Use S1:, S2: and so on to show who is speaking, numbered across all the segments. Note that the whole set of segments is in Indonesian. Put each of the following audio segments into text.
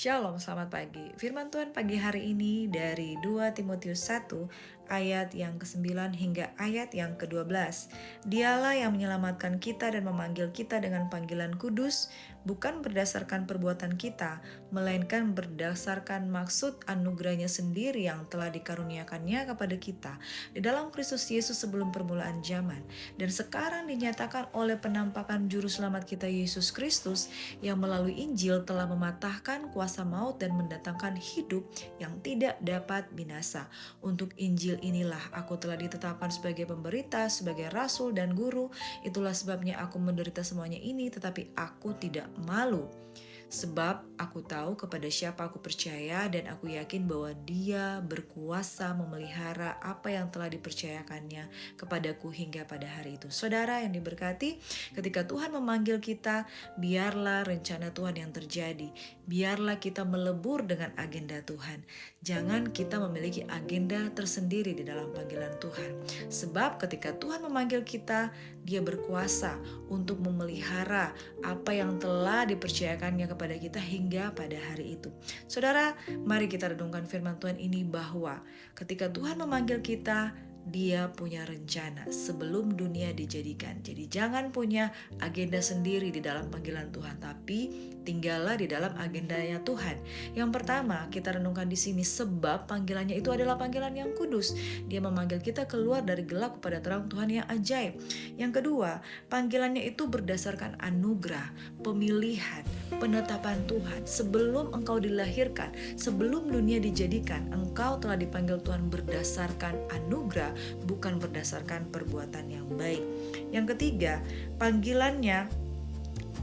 S1: Shalom, selamat pagi. Firman Tuhan pagi hari ini dari 2 Timotius 1 ayat yang ke-9 hingga ayat yang ke-12. Dialah yang menyelamatkan kita dan memanggil kita dengan panggilan kudus, bukan berdasarkan perbuatan kita, melainkan berdasarkan maksud anugerahnya sendiri yang telah dikaruniakannya kepada kita di dalam Kristus Yesus sebelum permulaan zaman, dan sekarang dinyatakan oleh penampakan juru selamat kita Yesus Kristus yang melalui Injil telah mematahkan kuasa maut dan mendatangkan hidup yang tidak dapat binasa. Untuk Injil inilah aku telah ditetapkan sebagai pemberita, sebagai rasul dan guru. Itulah sebabnya aku menderita semuanya ini, tetapi aku tidak malu. Sebab aku tahu kepada siapa aku percaya, dan aku yakin bahwa Dia berkuasa memelihara apa yang telah dipercayakannya kepadaku hingga pada hari itu. Saudara yang diberkati, ketika Tuhan memanggil kita, biarlah rencana Tuhan yang terjadi. Biarlah kita melebur dengan agenda Tuhan. Jangan kita memiliki agenda tersendiri di dalam panggilan Tuhan. Sebab ketika Tuhan memanggil kita, Dia berkuasa untuk memelihara apa yang telah dipercayakannya kepada kita hingga pada hari itu. Saudara, mari kita renungkan firman Tuhan ini bahwa ketika Tuhan memanggil kita, Dia punya rencana sebelum dunia dijadikan. Jadi jangan punya agenda sendiri di dalam panggilan Tuhan, tapi tinggallah di dalam agendanya Tuhan. Yang pertama, kita renungkan di sini sebab panggilannya itu adalah panggilan yang kudus. Dia memanggil kita keluar dari gelap kepada terang Tuhan yang ajaib. Yang kedua, panggilannya itu berdasarkan anugerah, pemilihan, penetapan Tuhan. Sebelum engkau dilahirkan, sebelum dunia dijadikan, engkau telah dipanggil Tuhan berdasarkan anugerah, bukan berdasarkan perbuatan yang baik. Yang ketiga, panggilannya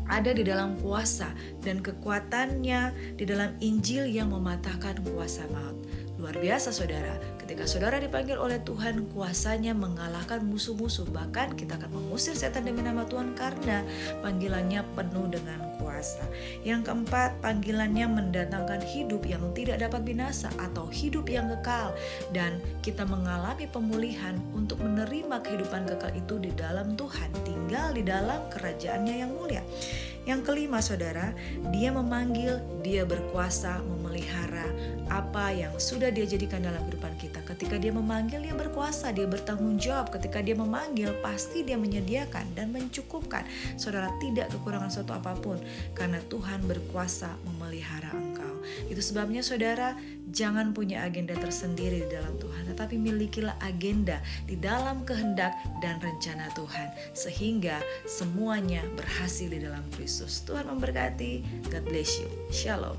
S1: ada di dalam kuasa dan kekuatannya di dalam Injil yang mematahkan kuasa maut. Luar biasa saudara, ketika saudara dipanggil oleh Tuhan, kuasanya mengalahkan musuh-musuh. Bahkan kita akan mengusir setan demi nama Tuhan karena panggilannya penuh dengan kuasa. Yang keempat, panggilannya mendatangkan hidup yang tidak dapat binasa atau hidup yang kekal. Dan kita mengalami pemulihan untuk menerima kehidupan kekal itu di dalam Tuhan, tinggal di dalam kerajaannya yang mulia. Yang kelima saudara, Dia memanggil, Dia berkuasa memelihara apa yang sudah Dia jadikan dalam kehidupan kita. Ketika Dia memanggil, Dia berkuasa, Dia bertanggung jawab. Ketika Dia memanggil, pasti Dia menyediakan dan mencukupkan. Saudara tidak kekurangan sesuatu apapun, karena Tuhan berkuasa memelihara engkau. Itu sebabnya saudara, jangan punya agenda tersendiri di dalam Tuhan, tetapi milikilah agenda di dalam kehendak dan rencana Tuhan, sehingga semuanya berhasil di dalam Kristus. Tuhan memberkati. God bless you. Shalom.